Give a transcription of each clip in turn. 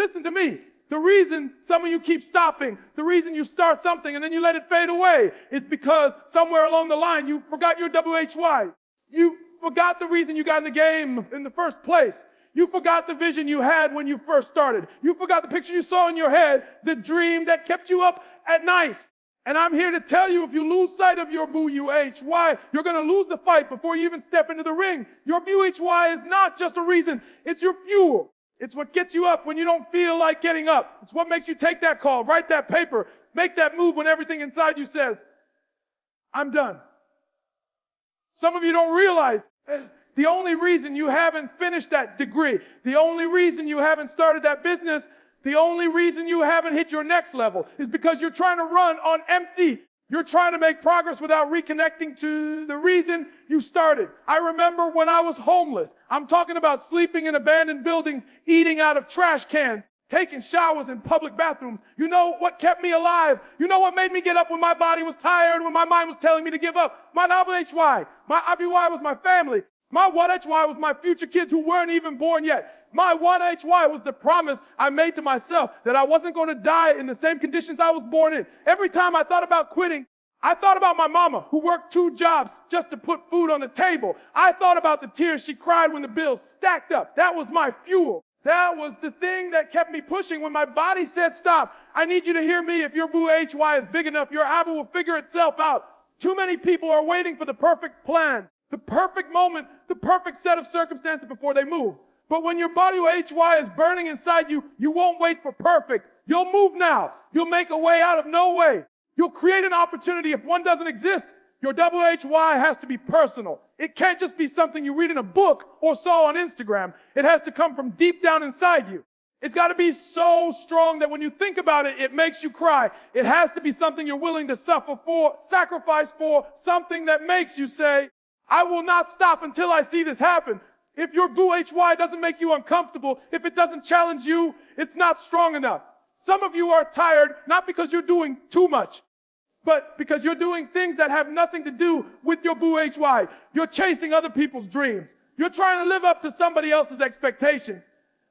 Listen to me. The reason some of you keep stopping, the reason you start something and then you let it fade away is because somewhere along the line you forgot your WHY. You forgot the reason you got in the game in the first place. You forgot the vision you had when you first started. You forgot the picture you saw in your head, the dream that kept you up at night. And I'm here to tell you, if you lose sight of your BUHY, you're going to lose the fight before you even step into the ring. Your BUHY is not just a reason. It's your fuel. It's what gets you up when you don't feel like getting up. It's what makes you take that call, write that paper, make that move when everything inside you says, I'm done. Some of you don't realize the only reason you haven't finished that degree, the only reason you haven't started that business, the only reason you haven't hit your next level is because you're trying to run on empty. You're trying to make progress without reconnecting to the reason you started. I remember when I was homeless. I'm talking about sleeping in abandoned buildings, eating out of trash cans, taking showers in public bathrooms. You know what kept me alive? You know what made me get up when my body was tired, when my mind was telling me to give up? My WHY. My IBY was my family. My 1HY was my future kids who weren't even born yet. My 1HY was the promise I made to myself that I wasn't going to die in the same conditions I was born in. Every time I thought about quitting, I thought about my mama who worked 2 jobs just to put food on the table. I thought about the tears she cried when the bills stacked up. That was my fuel. That was the thing that kept me pushing when my body said stop. I need you to hear me. If your BUHY is big enough, your IBY will figure itself out. Too many people are waiting for the perfect plan, the perfect moment, the perfect set of circumstances before they move. But when your body HY is burning inside you, you won't wait for perfect. You'll move now. You'll make a way out of no way. You'll create an opportunity if one doesn't exist. Your WHY has to be personal. It can't just be something you read in a book or saw on Instagram. It has to come from deep down inside you. It's got to be so strong that when you think about it, it makes you cry. It has to be something you're willing to suffer for, sacrifice for, something that makes you say, I will not stop until I see this happen. If your BUHY doesn't make you uncomfortable, if it doesn't challenge you, it's not strong enough. Some of you are tired, not because you're doing too much, but because you're doing things that have nothing to do with your BUHY. You're chasing other people's dreams. You're trying to live up to somebody else's expectations.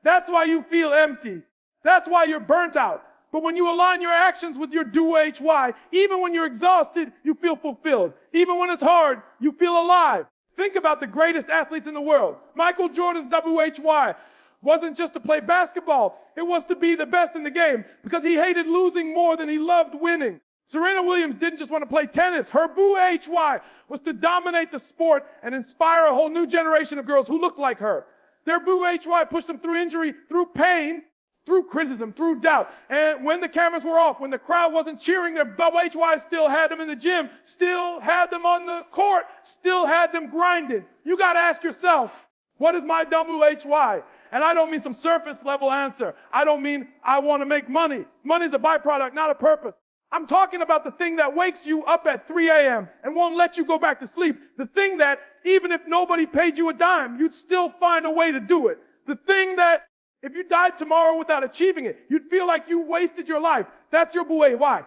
That's why you feel empty. That's why you're burnt out. But when you align your actions with your BUHY, even when you're exhausted, you feel fulfilled. Even when it's hard, you feel alive. Think about the greatest athletes in the world. Michael Jordan's WHY wasn't just to play basketball. It was to be the best in the game because he hated losing more than he loved winning. Serena Williams didn't just want to play tennis. Her BUHY was to dominate the sport and inspire a whole new generation of girls who looked like her. Their BUHY pushed them through injury, through pain, through criticism, through doubt. And when the cameras were off, when the crowd wasn't cheering, their WHY still had them in the gym, still had them on the court, still had them grinding. You got to ask yourself, what is my WHY? And I don't mean some surface level answer. I don't mean I want to make money. Money's a byproduct, not a purpose. I'm talking about the thing that wakes you up at 3 a.m. and won't let you go back to sleep. The thing that, even if nobody paid you a dime, you'd still find a way to do it. The thing that, if you died tomorrow without achieving it, you'd feel like you wasted your life. That's your BUHY.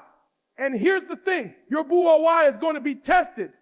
And here's the thing. Your BUHY is going to be tested.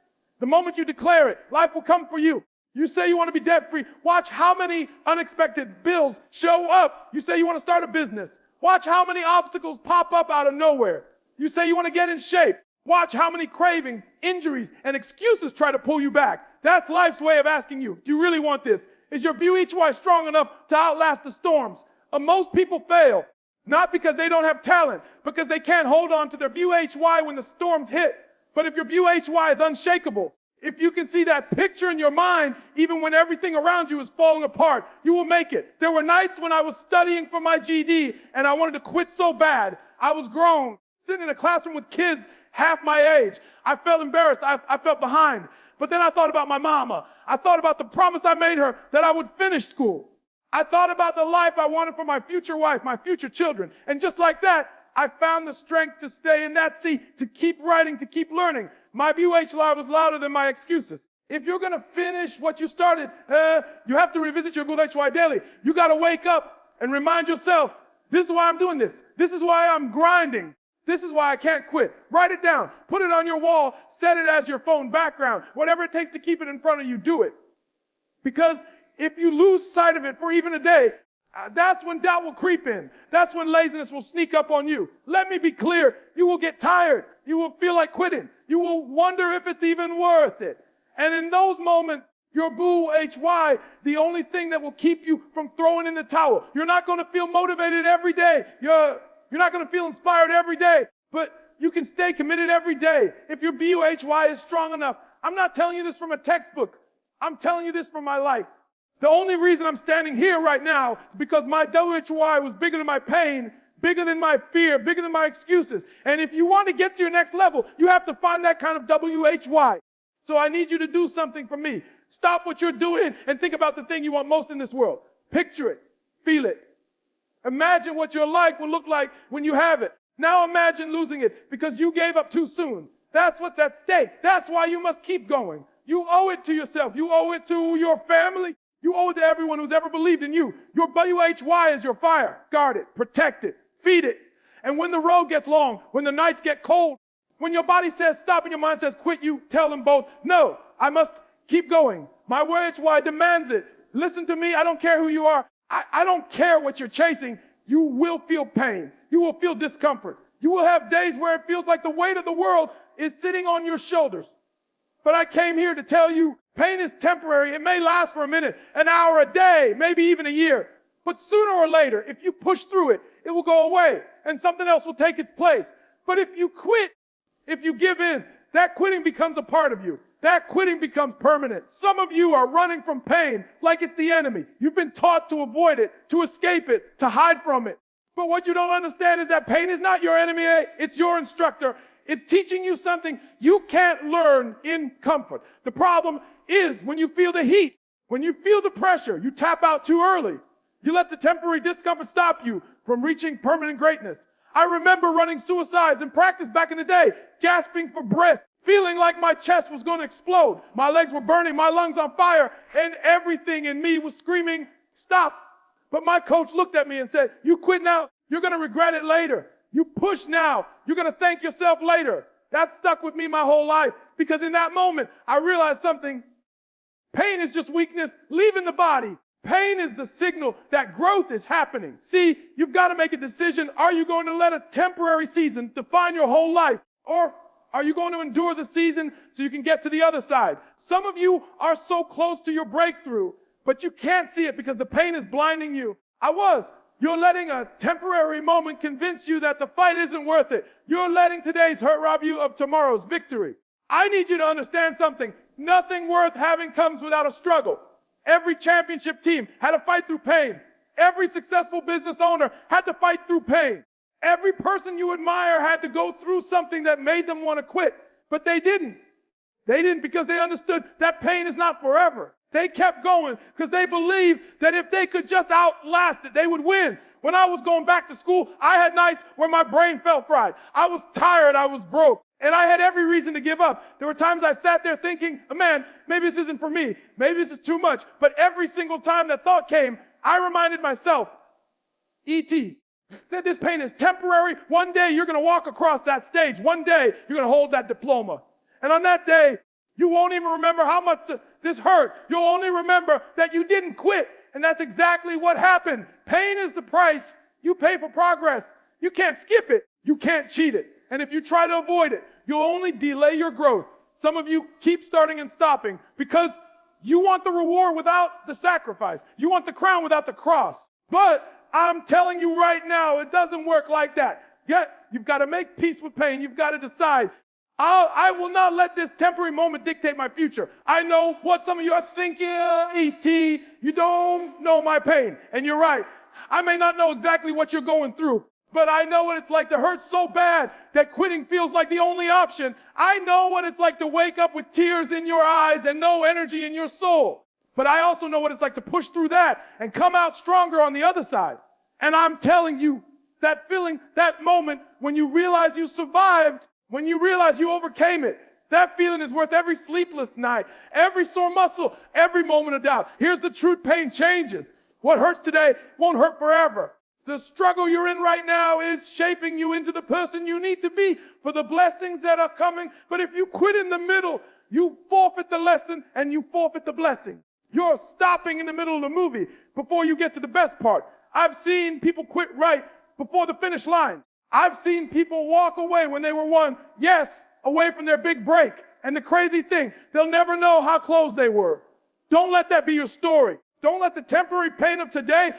The moment you declare it, life will come for you. You say you want to be debt-free. Watch how many unexpected bills show up. You say you want to start a business. Watch how many obstacles pop up out of nowhere. You say you want to get in shape. Watch how many cravings, injuries, and excuses try to pull you back. That's life's way of asking you, do you really want this? Is your BUHY strong enough to outlast the storms? Most people fail, not because they don't have talent, because they can't hold on to their BUHY when the storms hit. But if your BUHY is unshakable, if you can see that picture in your mind, even when everything around you is falling apart, you will make it. There were nights when I was studying for my GED and I wanted to quit so bad. I was grown, sitting in a classroom with kids half my age. I felt embarrassed. I felt behind. But then I thought about my mama. I thought about the promise I made her that I would finish school. I thought about the life I wanted for my future wife, my future children. And just like that, I found the strength to stay in that seat, to keep writing, to keep learning. My BUHY was louder than my excuses. If you're going to finish what you started, you have to revisit your BUHY daily. You got to wake up and remind yourself, this is why I'm doing this. This is why I'm grinding. This is why I can't quit. Write it down. Put it on your wall. Set it as your phone background. Whatever it takes to keep it in front of you, do it. Because if you lose sight of it for even a day, That's when doubt will creep in. That's when laziness will sneak up on you. Let me be clear. You will get tired. You will feel like quitting. You will wonder if it's even worth it. And in those moments, your boo HY, the only thing that will keep you from throwing in the towel. You're not going to feel motivated every day. You're not going to feel inspired every day. But you can stay committed every day. If your BUHY is strong enough. I'm not telling you this from a textbook. I'm telling you this from my life. The only reason I'm standing here right now is because my WHY was bigger than my pain, bigger than my fear, bigger than my excuses. And if you want to get to your next level, you have to find that kind of WHY. So I need you to do something for me. Stop what you're doing and think about the thing you want most in this world. Picture it. Feel it. Imagine what your life will look like when you have it. Now imagine losing it because you gave up too soon. That's what's at stake. That's why you must keep going. You owe it to yourself. You owe it to your family. You owe it to everyone who's ever believed in you. Your WHY is your fire. Guard it. Protect it. Feed it. And when the road gets long, when the nights get cold, when your body says stop and your mind says quit, you tell them both, no, I must keep going. My WHY demands it. Listen to me. I don't care who you are. I don't care what you're chasing. You will feel pain. You will feel discomfort. You will have days where it feels like the weight of the world is sitting on your shoulders. But I came here to tell you, pain is temporary. It may last for a minute, an hour, a day, maybe even a year. But sooner or later, if you push through it, it will go away and something else will take its place. But if you quit, if you give in, that quitting becomes a part of you. That quitting becomes permanent. Some of you are running from pain like it's the enemy. You've been taught to avoid it, to escape it, to hide from it. But what you don't understand is that pain is not your enemy. It's your instructor. It's teaching you something you can't learn in comfort. The problem is when you feel the heat, when you feel the pressure, you tap out too early. You let the temporary discomfort stop you from reaching permanent greatness. I remember running suicides in practice back in the day, gasping for breath, feeling like my chest was going to explode. My legs were burning, my lungs on fire, and everything in me was screaming, stop. But my coach looked at me and said, you quit now, you're going to regret it later. You push now, you're going to thank yourself later. That stuck with me my whole life because in that moment, I realized something. Pain is just weakness leaving the body. Pain is the signal that growth is happening. See, you've got to make a decision. Are you going to let a temporary season define your whole life? Or are you going to endure the season so you can get to the other side? Some of you are so close to your breakthrough, but you can't see it because the pain is blinding you. You're letting a temporary moment convince you that the fight isn't worth it. You're letting today's hurt rob you of tomorrow's victory. I need you to understand something. Nothing worth having comes without a struggle. Every championship team had to fight through pain. Every successful business owner had to fight through pain. Every person you admire had to go through something that made them want to quit. But they didn't. They didn't because they understood that pain is not forever. They kept going because they believed that if they could just outlast it, they would win. When I was going back to school, I had nights where my brain felt fried. I was tired. I was broke. And I had every reason to give up. There were times I sat there thinking, man, maybe this isn't for me. Maybe this is too much. But every single time that thought came, I reminded myself, E.T., that this pain is temporary. One day you're going to walk across that stage. One day you're going to hold that diploma. And on that day, you won't even remember how much this hurt. You'll only remember that you didn't quit. And that's exactly what happened. Pain is the price you pay for progress. You can't skip it. You can't cheat it. And if you try to avoid it, you'll only delay your growth. Some of you keep starting and stopping because you want the reward without the sacrifice. You want the crown without the cross. But I'm telling you right now, it doesn't work like that. Yet, you've got to make peace with pain. You've got to decide, I will not let this temporary moment dictate my future. I know what some of you are thinking, E.T., you don't know my pain. And you're right. I may not know exactly what you're going through, but I know what it's like to hurt so bad that quitting feels like the only option. I know what it's like to wake up with tears in your eyes and no energy in your soul. But I also know what it's like to push through that and come out stronger on the other side. And I'm telling you, that feeling, that moment when you realize you survived, when you realize you overcame it, that feeling is worth every sleepless night, every sore muscle, every moment of doubt. Here's the truth, pain changes. What hurts today won't hurt forever. The struggle you're in right now is shaping you into the person you need to be for the blessings that are coming. But if you quit in the middle, you forfeit the lesson and you forfeit the blessing. You're stopping in the middle of the movie before you get to the best part. I've seen people quit right before the finish line. I've seen people walk away when they were away from their big break. And the crazy thing, they'll never know how close they were. Don't let that be your story. Don't let the temporary pain of today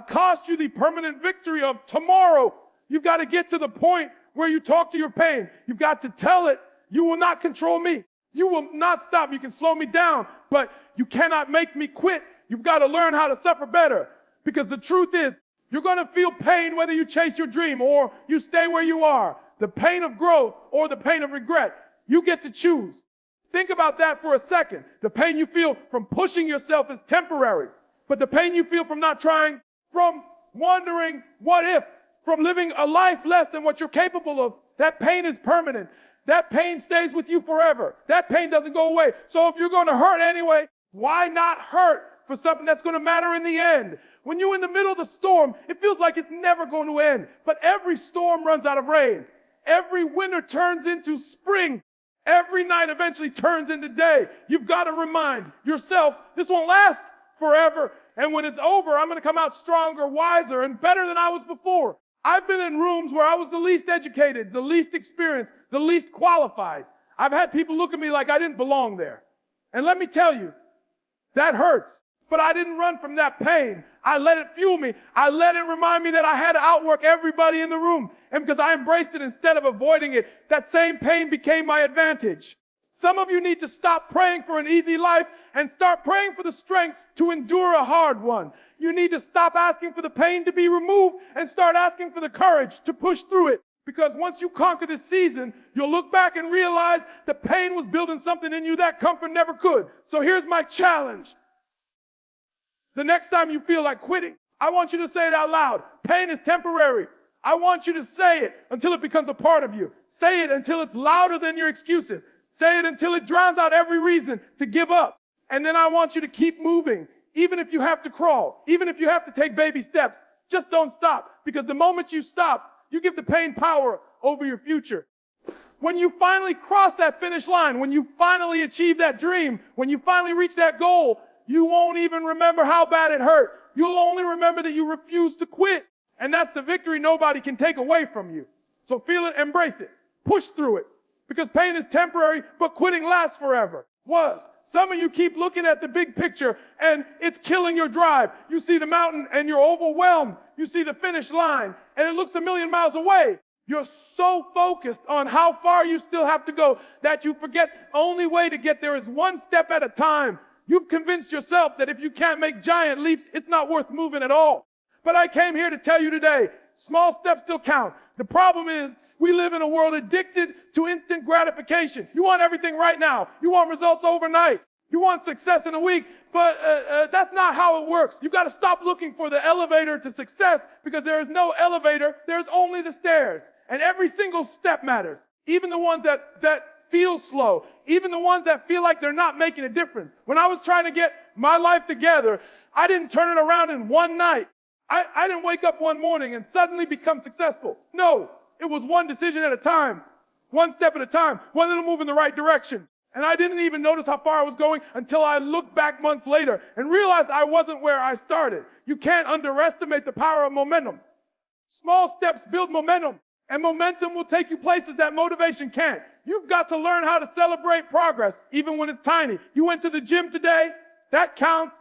cost you the permanent victory of tomorrow. You've got to get to the point where you talk to your pain. You've got to tell it, you will not control me. You will not stop. You can slow me down, but you cannot make me quit. You've got to learn how to suffer better. Because the truth is, you're going to feel pain whether you chase your dream or you stay where you are. The pain of growth or the pain of regret. You get to choose. Think about that for a second. The pain you feel from pushing yourself is temporary. But the pain you feel from not trying, from wondering what if, from living a life less than what you're capable of, that pain is permanent. That pain stays with you forever. That pain doesn't go away. So if you're going to hurt anyway, why not hurt for something that's going to matter in the end? When you're in the middle of the storm, it feels like it's never going to end. But every storm runs out of rain. Every winter turns into spring. Every night eventually turns into day. You've got to remind yourself, this won't last forever. And when it's over, I'm going to come out stronger, wiser, and better than I was before. I've been in rooms where I was the least educated, the least experienced, the least qualified. I've had people look at me like I didn't belong there. And let me tell you, that hurts. But I didn't run from that pain. I let it fuel me. I let it remind me that I had to outwork everybody in the room. And because I embraced it instead of avoiding it, that same pain became my advantage. Some of you need to stop praying for an easy life and start praying for the strength to endure a hard one. You need to stop asking for the pain to be removed and start asking for the courage to push through it. Because once you conquer this season, you'll look back and realize the pain was building something in you that comfort never could. So here's my challenge. The next time you feel like quitting, I want you to say it out loud. Pain is temporary. I want you to say it until it becomes a part of you. Say it until it's louder than your excuses. Say it until it drowns out every reason to give up. And then I want you to keep moving, even if you have to crawl, even if you have to take baby steps. Just don't stop, because the moment you stop, you give the pain power over your future. When you finally cross that finish line, when you finally achieve that dream, when you finally reach that goal, you won't even remember how bad it hurt. You'll only remember that you refused to quit. And that's the victory nobody can take away from you. So feel it, embrace it, push through it. Because pain is temporary, but quitting lasts forever. Some of you keep looking at the big picture and it's killing your drive. You see the mountain and you're overwhelmed. You see the finish line and it looks a million miles away. You're so focused on how far you still have to go that you forget the only way to get there is one step at a time. You've convinced yourself that if you can't make giant leaps, it's not worth moving at all. But I came here to tell you today, small steps still count. The problem is we live in a world addicted to instant gratification. You want everything right now. You want results overnight. You want success in a week, but that's not how it works. You've got to stop looking for the elevator to success, because there is no elevator. There's only the stairs. And every single step matters. Even the ones that feel slow, even the ones that feel like they're not making a difference. When I was trying to get my life together, I didn't turn it around in one night. I didn't wake up one morning and suddenly become successful. No, it was one decision at a time, one step at a time, one little move in the right direction. And I didn't even notice how far I was going until I looked back months later and realized I wasn't where I started. You can't underestimate the power of momentum. Small steps build momentum, and momentum will take you places that motivation can't. You've got to learn how to celebrate progress, even when it's tiny. You went to the gym today, that counts.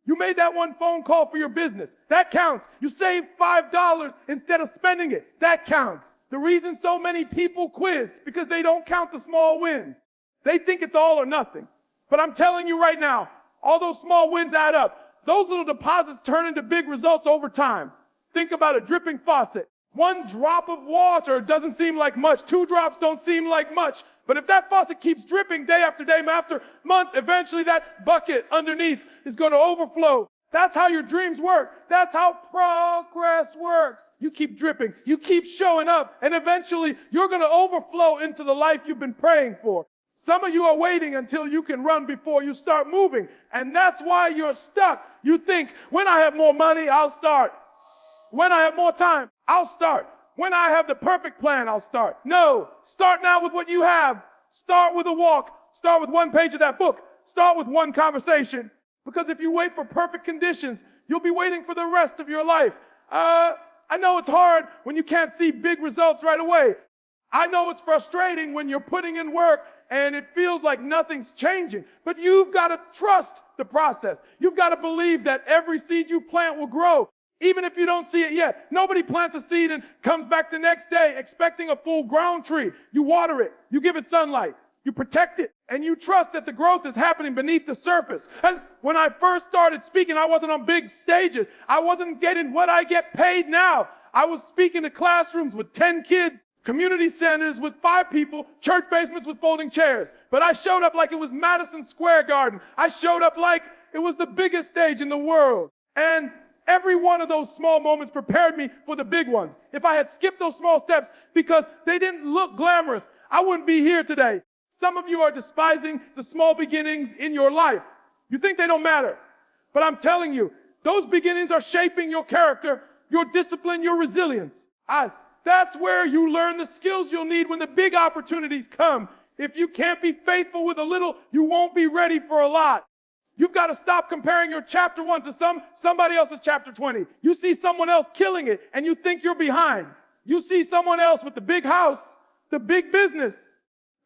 You made that one phone call for your business, that counts. You saved $5 instead of spending it, that counts. The reason so many people quit is because they don't count the small wins. They think it's all or nothing. But I'm telling you right now, all those small wins add up. Those little deposits turn into big results over time. Think about a dripping faucet. One drop of water doesn't seem like much. 2 drops don't seem like much. But if that faucet keeps dripping day after day, after month, eventually that bucket underneath is going to overflow. That's how your dreams work. That's how progress works. You keep dripping. You keep showing up. And eventually you're going to overflow into the life you've been praying for. Some of you are waiting until you can run before you start moving. And that's why you're stuck. You think, when I have more money, I'll start. When I have more time, I'll start. When I have the perfect plan, I'll start. No, start now with what you have. Start with a walk. Start with one page of that book. Start with one conversation. Because if you wait for perfect conditions, You'll be waiting for the rest of your life. I know it's hard when you can't see big results right away. I know it's frustrating when you're putting in work and it feels like nothing's changing. But you've got to trust the process. You've got to believe that every seed you plant will grow, even if you don't see it yet. Nobody plants a seed and comes back the next day expecting a full-grown tree. You water it. You give it sunlight. You protect it. And you trust that the growth is happening beneath the surface. And when I first started speaking, I wasn't on big stages. I wasn't getting what I get paid now. I was speaking to classrooms with 10 kids, community centers with 5 people, church basements with folding chairs. But I showed up like it was Madison Square Garden. I showed up like it was the biggest stage in the world. And every one of those small moments prepared me for the big ones. If I had skipped those small steps because they didn't look glamorous, I wouldn't be here today. Some of you are despising the small beginnings in your life. You think they don't matter. But I'm telling you, those beginnings are shaping your character, your discipline, your resilience. That's where you learn the skills you'll need when the big opportunities come. If you can't be faithful with a little, you won't be ready for a lot. You've got to stop comparing your chapter 1 to somebody else's chapter 20. You see someone else killing it and you think you're behind. You see someone else with the big house, the big business,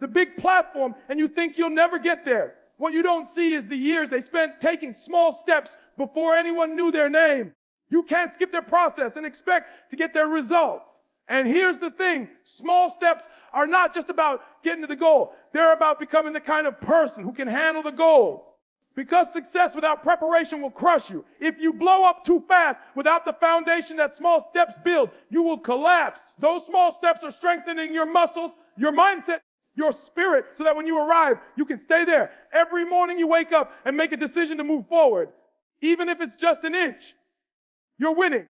the big platform, and you think you'll never get there. What you don't see is the years they spent taking small steps before anyone knew their name. You can't skip their process and expect to get their results. And here's the thing, small steps are not just about getting to the goal. They're about becoming the kind of person who can handle the goal. Because success without preparation will crush you. If you blow up too fast without the foundation that small steps build, you will collapse. Those small steps are strengthening your muscles, your mindset, your spirit, so that when you arrive, you can stay there. Every morning you wake up and make a decision to move forward. Even if it's just an inch, you're winning.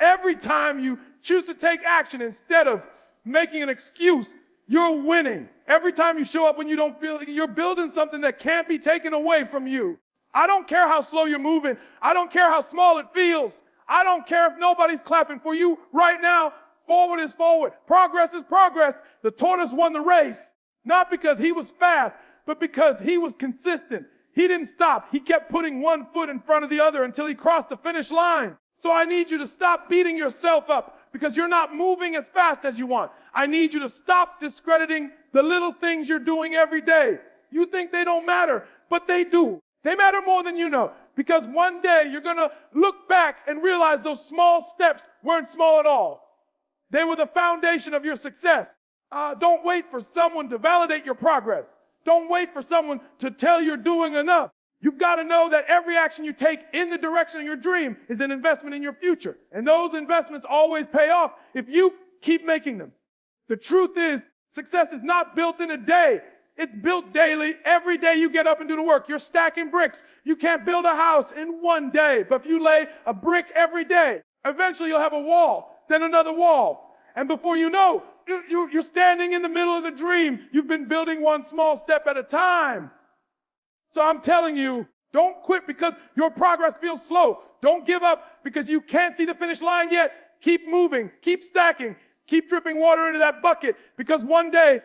Every time you choose to take action instead of making an excuse, you're winning. Every time you show up when you don't feel it, you're building something that can't be taken away from you. I don't care how slow you're moving. I don't care how small it feels. I don't care if nobody's clapping for you right now. Forward is forward. Progress is progress. The tortoise won the race. Not because he was fast, but because he was consistent. He didn't stop. He kept putting one foot in front of the other until he crossed the finish line. So I need you to stop beating yourself up because you're not moving as fast as you want. I need you to stop discrediting the little things you're doing every day. You think they don't matter, but they do. They matter more than you know, because one day you're going to look back and realize those small steps weren't small at all. They were the foundation of your success. Don't wait for someone to validate your progress. Don't wait for someone to tell you're doing enough. You've got to know that every action you take in the direction of your dream is an investment in your future. And those investments always pay off if you keep making them. The truth is, success is not built in a day. It's built daily. Every day you get up and do the work. You're stacking bricks. You can't build a house in one day. But if you lay a brick every day, eventually you'll have a wall, then another wall. And before you know, you're standing in the middle of the dream. You've been building one small step at a time. So I'm telling you, don't quit because your progress feels slow. Don't give up because you can't see the finish line yet. Keep moving, keep stacking, keep dripping water into that bucket, because one day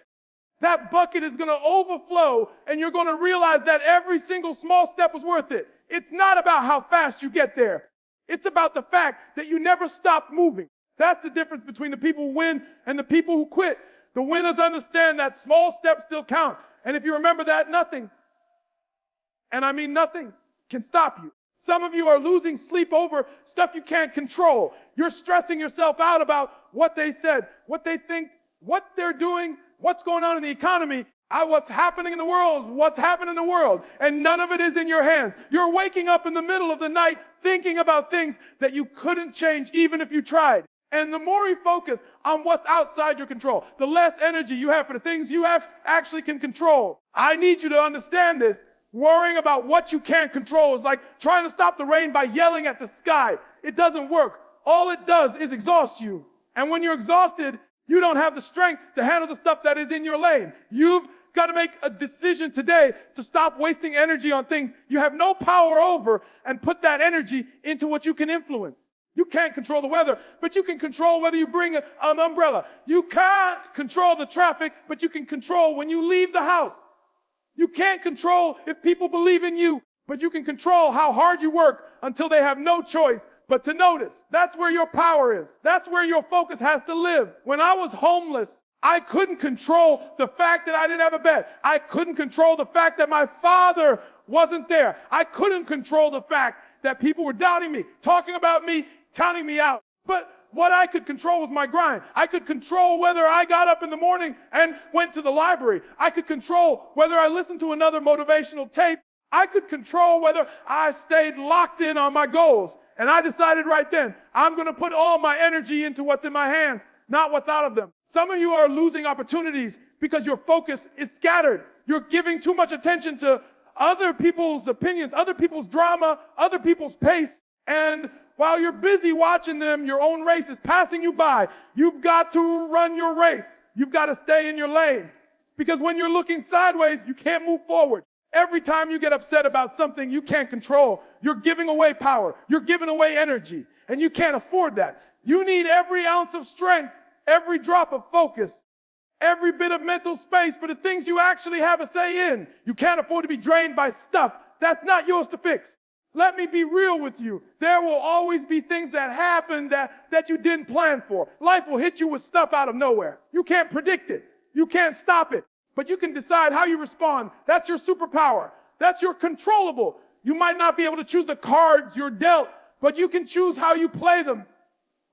that bucket is going to overflow and you're going to realize that every single small step was worth it. It's not about how fast you get there. It's about the fact that you never stop moving. That's the difference between the people who win and the people who quit. The winners understand that small steps still count. And if you remember that, nothing, and I mean nothing, can stop you. Some of you are losing sleep over stuff you can't control. You're stressing yourself out about what they said, what they think, what they're doing, what's going on in the economy, what's happening in the world, and none of it is in your hands. You're waking up in the middle of the night thinking about things that you couldn't change even if you tried. And the more you focus on what's outside your control, the less energy you have for the things you actually can control. I need you to understand this. Worrying about what you can't control is like trying to stop the rain by yelling at the sky. It doesn't work. All it does is exhaust you. And when you're exhausted, you don't have the strength to handle the stuff that is in your lane. You've got to make a decision today to stop wasting energy on things you have no power over and put that energy into what you can influence. You can't control the weather, but you can control whether you bring an umbrella. You can't control the traffic, but you can control when you leave the house. You can't control if people believe in you, But you can control how hard you work until they have no choice but to notice. That's where your power is. That's where your focus has to live. When I was homeless, I couldn't control the fact that I didn't have a bed. I couldn't control the fact that my father wasn't there. I couldn't control the fact that people were doubting me, talking about me, counting me out. But what I could control was my grind. I could control whether I got up in the morning and went to the library. I could control whether I listened to another motivational tape. I could control whether I stayed locked in on my goals. And I decided right then, I'm going to put all my energy into what's in my hands, not what's out of them. Some of you are losing opportunities because your focus is scattered. You're giving too much attention to other people's opinions, other people's drama, other people's pace. And while you're busy watching them, your own race is passing you by. You've got to run your race. You've got to stay in your lane. Because when you're looking sideways, you can't move forward. Every time you get upset about something you can't control, you're giving away power. You're giving away energy. And you can't afford that. You need every ounce of strength, every drop of focus, every bit of mental space for the things you actually have a say in. You can't afford to be drained by stuff that's not yours to fix. Let me be real with you. There will always be things that happen that you didn't plan for. Life will hit you with stuff out of nowhere. You can't predict it. You can't stop it. But you can decide how you respond. That's your superpower. That's your controllable. You might not be able to choose the cards you're dealt, but you can choose how you play them.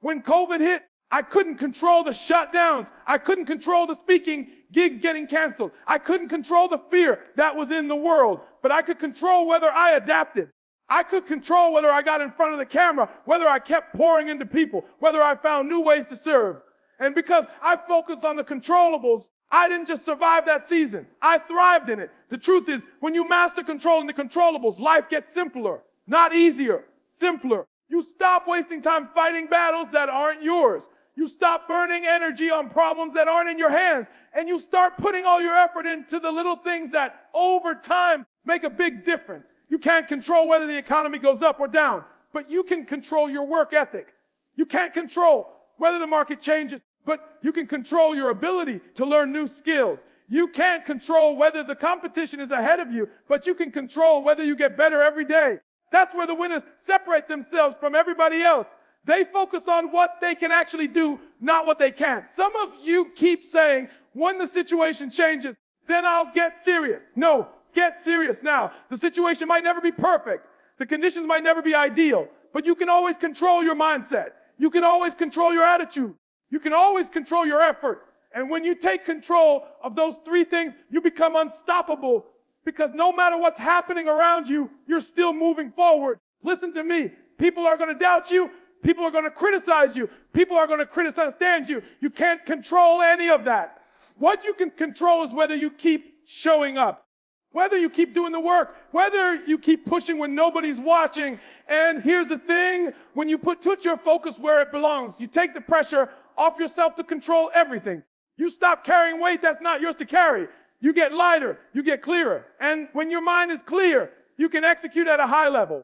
When COVID hit, I couldn't control the shutdowns. I couldn't control the speaking gigs getting canceled. I couldn't control the fear that was in the world, but I could control whether I adapted. I could control whether I got in front of the camera, whether I kept pouring into people, whether I found new ways to serve. And because I focused on the controllables, I didn't just survive that season. I thrived in it. The truth is, when you master controlling the controllables, life gets simpler, not easier, simpler. You stop wasting time fighting battles that aren't yours. You stop burning energy on problems that aren't in your hands. And you start putting all your effort into the little things that, over time, make a big difference. You can't control whether the economy goes up or down, but you can control your work ethic. You can't control whether the market changes, but you can control your ability to learn new skills. You can't control whether the competition is ahead of you, but you can control whether you get better every day. That's where the winners separate themselves from everybody else. They focus on what they can actually do, not what they can't. Some of you keep saying, when the situation changes, then I'll get serious. No, get serious now. The situation might never be perfect. The conditions might never be ideal, but you can always control your mindset. You can always control your attitude. You can always control your effort. And when you take control of those three things, you become unstoppable, because no matter what's happening around you, you're still moving forward. Listen to me. People are going to doubt you. People are going to criticize you. People are going to criticize you. You can't control any of that. What you can control is whether you keep showing up, whether you keep doing the work, whether you keep pushing when nobody's watching. And here's the thing, when you put your focus where it belongs, you take the pressure off yourself to control everything. You stop carrying weight that's not yours to carry. You get lighter, you get clearer. And when your mind is clear, you can execute at a high level.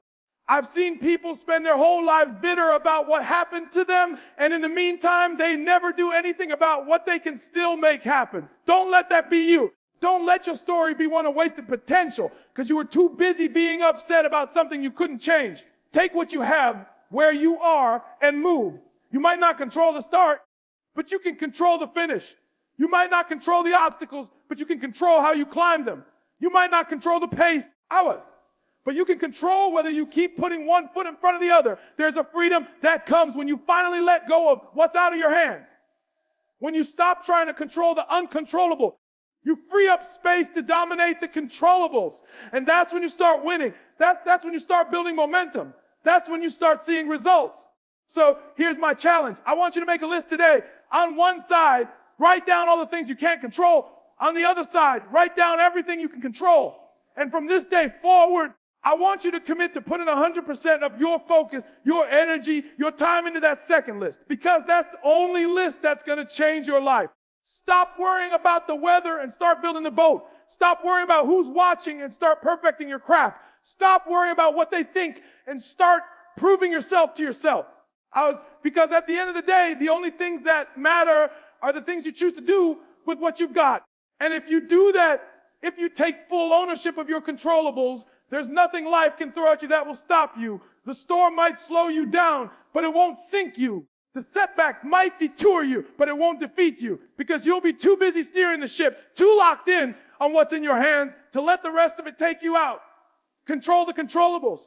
I've seen people spend their whole lives bitter about what happened to them, and in the meantime, they never do anything about what they can still make happen. Don't let that be you. Don't let your story be one of wasted potential because you were too busy being upset about something you couldn't change. Take what you have where you are and move. You might not control the start, but you can control the finish. You might not control the obstacles, but you can control how you climb them. You might not control the pace. I was. But you can control whether you keep putting one foot in front of the other. There's a freedom that comes when you finally let go of what's out of your hands. When you stop trying to control the uncontrollable, you free up space to dominate the controllables. And that's when you start winning. That's when you start building momentum. That's when you start seeing results. So here's my challenge. I want you to make a list today. On one side, write down all the things you can't control. On the other side, write down everything you can control. And from this day forward, I want you to commit to putting 100% of your focus, your energy, your time into that second list, because that's the only list that's going to change your life. Stop worrying about the weather and start building the boat. Stop worrying about who's watching and start perfecting your craft. Stop worrying about what they think and start proving yourself to yourself. Because at the end of the day, the only things that matter are the things you choose to do with what you've got. And if you do that, if you take full ownership of your controllables, There's nothing life can throw at you that will stop you. The storm might slow you down, but it won't sink you. The setback might detour you, but it won't defeat you, because you'll be too busy steering the ship, too locked in on what's in your hands to let the rest of it take you out. Control the controllables.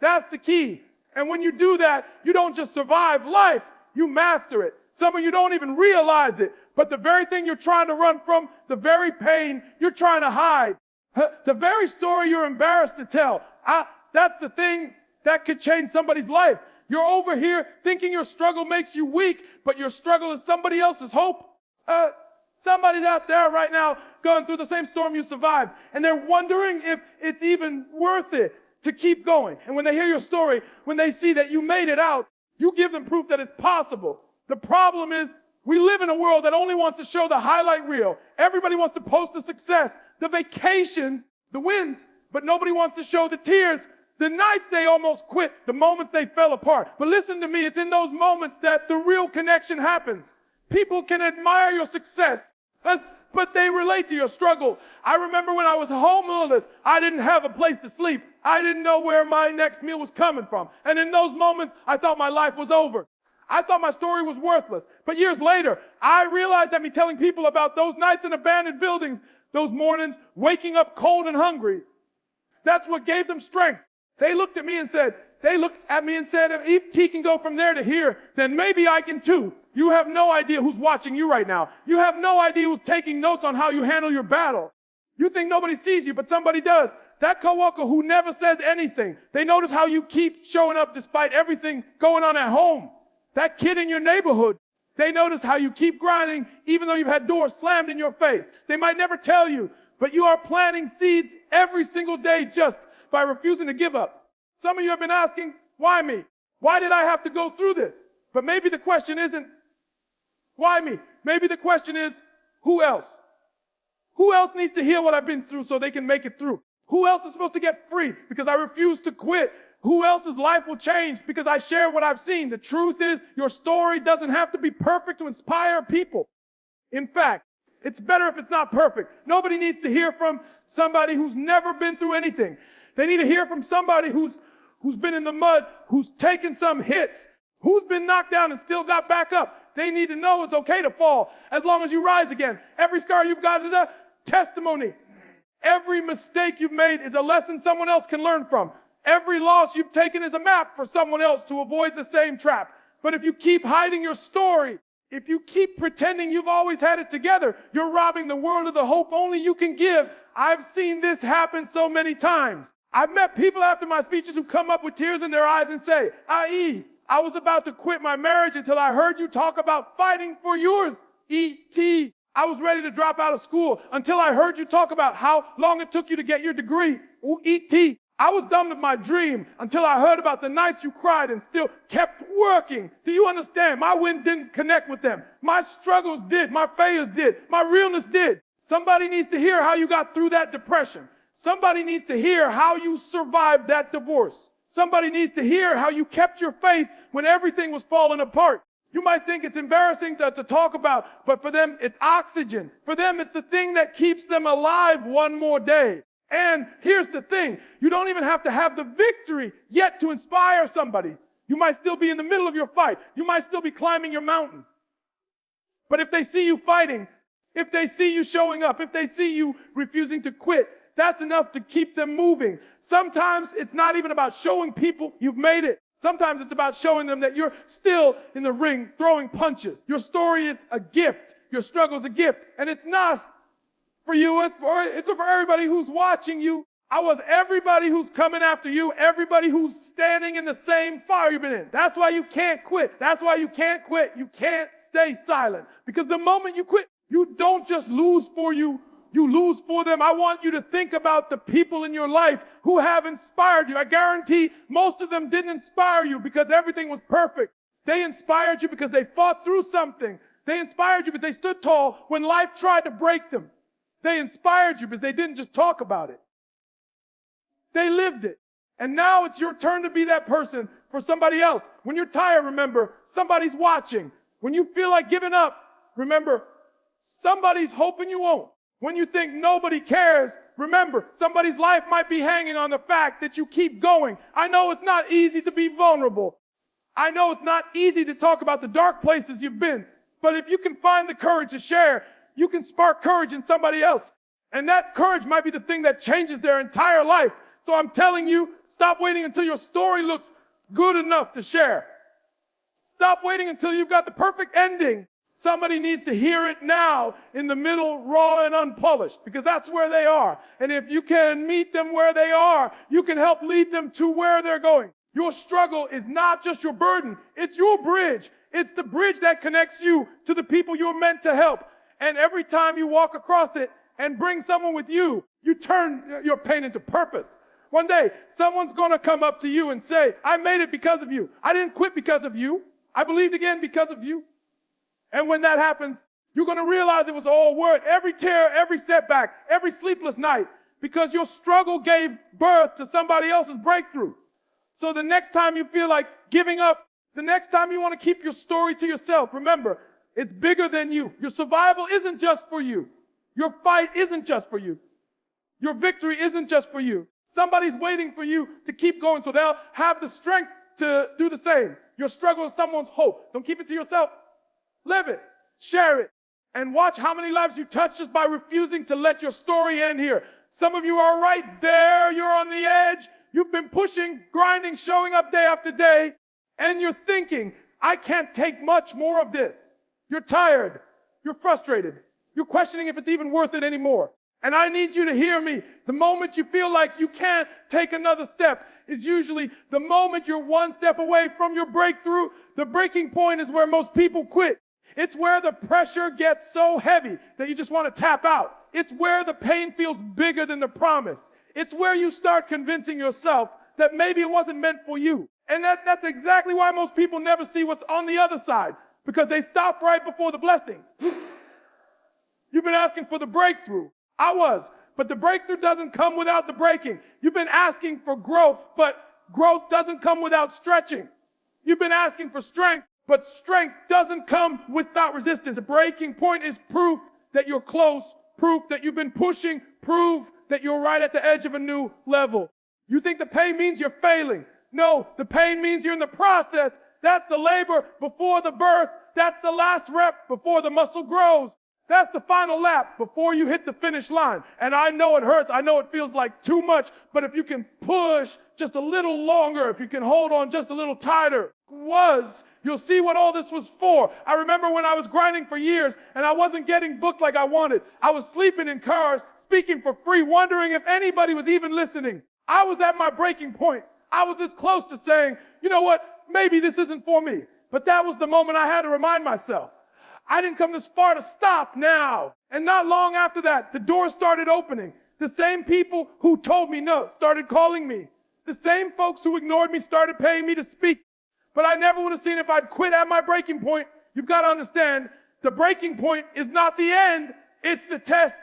That's the key. And when you do that, you don't just survive life, you master it. Some of you don't even realize it, but the very thing you're trying to run from, the very pain you're trying to hide, the very story you're embarrassed to tell, that's the thing that could change somebody's life. You're over here thinking your struggle makes you weak, but your struggle is somebody else's hope. Somebody's out there right now going through the same storm you survived, and they're wondering if it's even worth it to keep going. And when they hear your story, when they see that you made it out, you give them proof that it's possible. The problem is we live in a world that only wants to show the highlight reel. Everybody wants to post the success, the vacations, the wins, but nobody wants to show the tears, the nights they almost quit, the moments they fell apart. But listen to me, it's in those moments that the real connection happens. People can admire your success, but they relate to your struggle. I remember when I was homeless, I didn't have a place to sleep. I didn't know where my next meal was coming from. And in those moments, I thought my life was over. I thought my story was worthless. But years later, I realized that me telling people about those nights in abandoned buildings, those mornings, waking up cold and hungry, that's what gave them strength. They looked at me and said, if he can go from there to here, then maybe I can too. You have no idea who's watching you right now. You have no idea who's taking notes on how you handle your battle. You think nobody sees you, but somebody does. That coworker who never says anything, they notice how you keep showing up despite everything going on at home. That kid in your neighborhood, they notice how you keep grinding even though you've had doors slammed in your face. They might never tell you, but you are planting seeds every single day just by refusing to give up. Some of you have been asking, why me? Why did I have to go through this? But maybe the question isn't, why me? Maybe the question is, who else? Who else needs to hear what I've been through so they can make it through? Who else is supposed to get free because I refuse to quit? Who else's life will change because I share what I've seen? The truth is, your story doesn't have to be perfect to inspire people. In fact, it's better if it's not perfect. Nobody needs to hear from somebody who's never been through anything. They need to hear from somebody who's been in the mud, who's taken some hits, who's been knocked down and still got back up. They need to know it's okay to fall as long as you rise again. Every scar you've got is a testimony. Every mistake you've made is a lesson someone else can learn from. Every loss you've taken is a map for someone else to avoid the same trap. But if you keep hiding your story, if you keep pretending you've always had it together, you're robbing the world of the hope only you can give. I've seen this happen so many times. I've met people after my speeches who come up with tears in their eyes and say, I was about to quit my marriage until I heard you talk about fighting for yours. E.T. I was ready to drop out of school until I heard you talk about how long it took you to get your degree. E.T. I was done with my dream until I heard about the nights you cried and still kept working. Do you understand? My win didn't connect with them. My struggles did. My failures did. My realness did. Somebody needs to hear how you got through that depression. Somebody needs to hear how you survived that divorce. Somebody needs to hear how you kept your faith when everything was falling apart. You might think it's embarrassing to talk about, but for them, it's oxygen. For them, it's the thing that keeps them alive one more day. And here's the thing. You don't even have to have the victory yet to inspire somebody. You might still be in the middle of your fight. You might still be climbing your mountain. But if they see you fighting, if they see you showing up, if they see you refusing to quit, that's enough to keep them moving. Sometimes it's not even about showing people you've made it. Sometimes it's about showing them that you're still in the ring throwing punches. Your story is a gift. Your struggle is a gift. And it's not for you. It's for everybody who's watching you. I was everybody who's coming after you, everybody who's standing in the same fire you've been in. That's why you can't quit. That's why you can't quit. You can't stay silent. Because the moment you quit, you don't just lose for you. You lose for them. I want you to think about the people in your life who have inspired you. I guarantee most of them didn't inspire you because everything was perfect. They inspired you because they fought through something. They inspired you because they stood tall when life tried to break them. They inspired you because they didn't just talk about it. They lived it. And now it's your turn to be that person for somebody else. When you're tired, remember, somebody's watching. When you feel like giving up, remember, somebody's hoping you won't. When you think nobody cares, Remember, somebody's life might be hanging on the fact that you keep going. I know it's not easy to be vulnerable. I know it's not easy to talk about the dark places you've been. But if you can find the courage to share, you can spark courage in somebody else. And that courage might be the thing that changes their entire life. So I'm telling you, stop waiting until your story looks good enough to share. Stop waiting until you've got the perfect ending. Somebody needs to hear it now in the middle, raw and unpolished, because that's where they are. And if you can meet them where they are, you can help lead them to where they're going. Your struggle is not just your burden. It's your bridge. It's the bridge that connects you to the people you're meant to help. And every time you walk across it and bring someone with you, you turn your pain into purpose. One day, someone's going to come up to you and say, I made it because of you. I didn't quit because of you. I believed again because of you. And when that happens, you're going to realize it was all worth every tear, every setback, every sleepless night, because your struggle gave birth to somebody else's breakthrough. So the next time you feel like giving up, the next time you want to keep your story to yourself, remember, it's bigger than you. Your survival isn't just for you. Your fight isn't just for you. Your victory isn't just for you. Somebody's waiting for you to keep going so they'll have the strength to do the same. Your struggle is someone's hope. Don't keep it to yourself. Live it, share it, and watch how many lives you touch just by refusing to let your story end here. Some of you are right there. You're on the edge. You've been pushing, grinding, showing up day after day, and you're thinking, I can't take much more of this. You're tired. You're frustrated. You're questioning if it's even worth it anymore. And I need you to hear me. The moment you feel like you can't take another step is usually the moment you're one step away from your breakthrough. The breaking point is where most people quit. It's where the pressure gets so heavy that you just want to tap out. It's where the pain feels bigger than the promise. It's where you start convincing yourself that maybe it wasn't meant for you. And that's exactly why most people never see what's on the other side, because they stop right before the blessing. You've been asking for the breakthrough. I was. But the breakthrough doesn't come without the breaking. You've been asking for growth, but growth doesn't come without stretching. You've been asking for strength, but strength doesn't come without resistance. The breaking point is proof that you're close, proof that you've been pushing, proof that you're right at the edge of a new level. You think the pain means you're failing. No, the pain means you're in the process. That's the labor before the birth. That's the last rep before the muscle grows. That's the final lap before you hit the finish line. And I know it hurts. I know it feels like too much. But if you can push just a little longer, if you can hold on just a little tighter, you'll see what all this was for. I remember when I was grinding for years and I wasn't getting booked like I wanted. I was sleeping in cars, speaking for free, wondering if anybody was even listening. I was at my breaking point. I was this close to saying, you know what, maybe this isn't for me. But that was the moment I had to remind myself. I didn't come this far to stop now. And not long after that, the doors started opening. The same people who told me no started calling me. The same folks who ignored me started paying me to speak. But I never would have seen if I'd quit at my breaking point. You've got to understand, the breaking point is not the end. It's the test.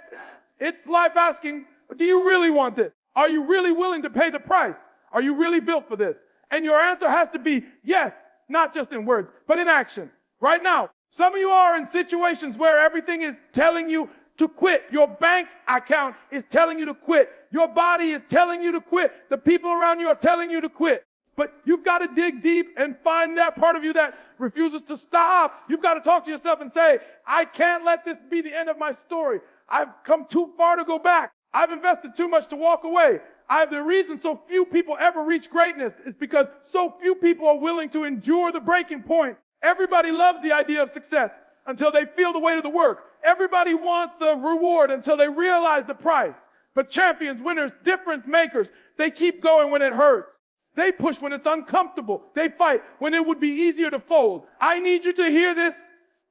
It's life asking, do you really want this? Are you really willing to pay the price? Are you really built for this? And your answer has to be yes, not just in words, but in action. Right now, some of you are in situations where everything is telling you to quit. Your bank account is telling you to quit. Your body is telling you to quit. The people around you are telling you to quit. But you've got to dig deep and find that part of you that refuses to stop. You've got to talk to yourself and say, I can't let this be the end of my story. I've come too far to go back. I've invested too much to walk away. The reason so few people ever reach greatness is because so few people are willing to endure the breaking point. Everybody loves the idea of success until they feel the weight of the work. Everybody wants the reward until they realize the price. But champions, winners, difference makers, they keep going when it hurts. They push when it's uncomfortable. They fight when it would be easier to fold. I need you to hear this.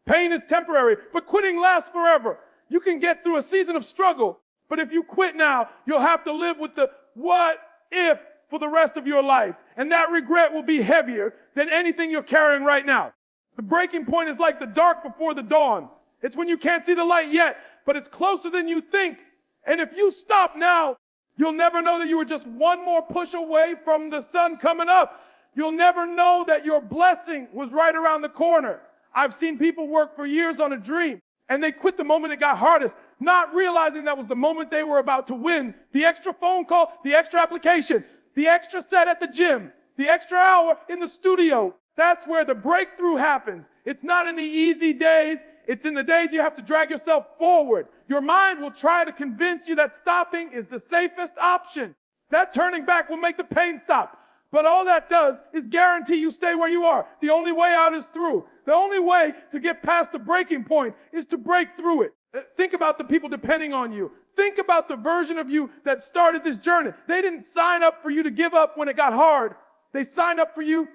Pain is temporary, but quitting lasts forever. You can get through a season of struggle, but if you quit now, you'll have to live with the what if for the rest of your life. And that regret will be heavier than anything you're carrying right now. The breaking point is like the dark before the dawn. It's when you can't see the light yet, but it's closer than you think. And if you stop now, you'll never know that you were just one more push away from the sun coming up. You'll never know that your blessing was right around the corner. I've seen people work for years on a dream, and they quit the moment it got hardest. not realizing that was the moment they were about to win. The extra phone call, the extra application, the extra set at the gym, the extra hour in the studio. That's where the breakthrough happens. It's not in the easy days. It's in the days you have to drag yourself forward. Your mind will try to convince you that stopping is the safest option. That turning back will make the pain stop. But all that does is guarantee you stay where you are. The only way out is through. The only way to get past the breaking point is to break through it. Think about the people depending on you. Think about the version of you that started this journey. They didn't sign up for you to give up when it got hard. They signed up for you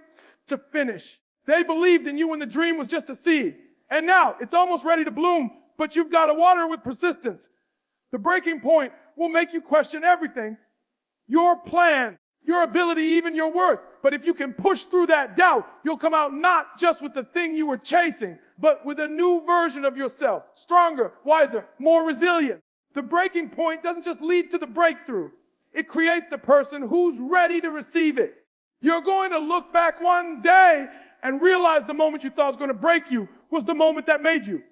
to finish. They believed in you when the dream was just a seed. And now it's almost ready to bloom, but you've got to water it with persistence. The breaking point will make you question everything. Your plan, your ability, even your worth. But if you can push through that doubt, you'll come out not just with the thing you were chasing, but with a new version of yourself. Stronger, wiser, more resilient. The breaking point doesn't just lead to the breakthrough. It creates the person who's ready to receive it. You're going to look back one day and realize the moment you thought was going to break you was the moment that made you.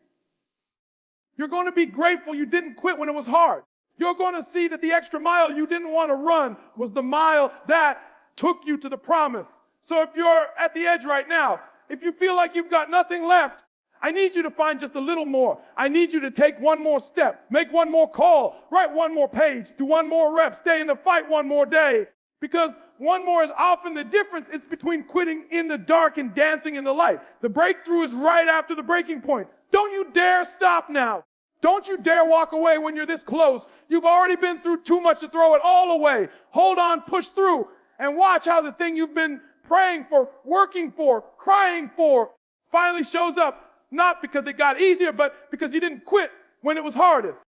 You're going to be grateful you didn't quit when it was hard. You're going to see that the extra mile you didn't want to run was the mile that took you to the promise. So if you're at the edge right now, if you feel like you've got nothing left, I need you to find just a little more. I need you to take one more step, make one more call, write one more page, do one more rep, stay in the fight one more day. Because one more is often the difference. It's between quitting in the dark and dancing in the light. The breakthrough is right after the breaking point. Don't you dare stop now. Don't you dare walk away when you're this close. You've already been through too much to throw it all away. Hold on, push through, and watch how the thing you've been praying for, working for, crying for, finally shows up. Not because it got easier, but because you didn't quit when it was hardest.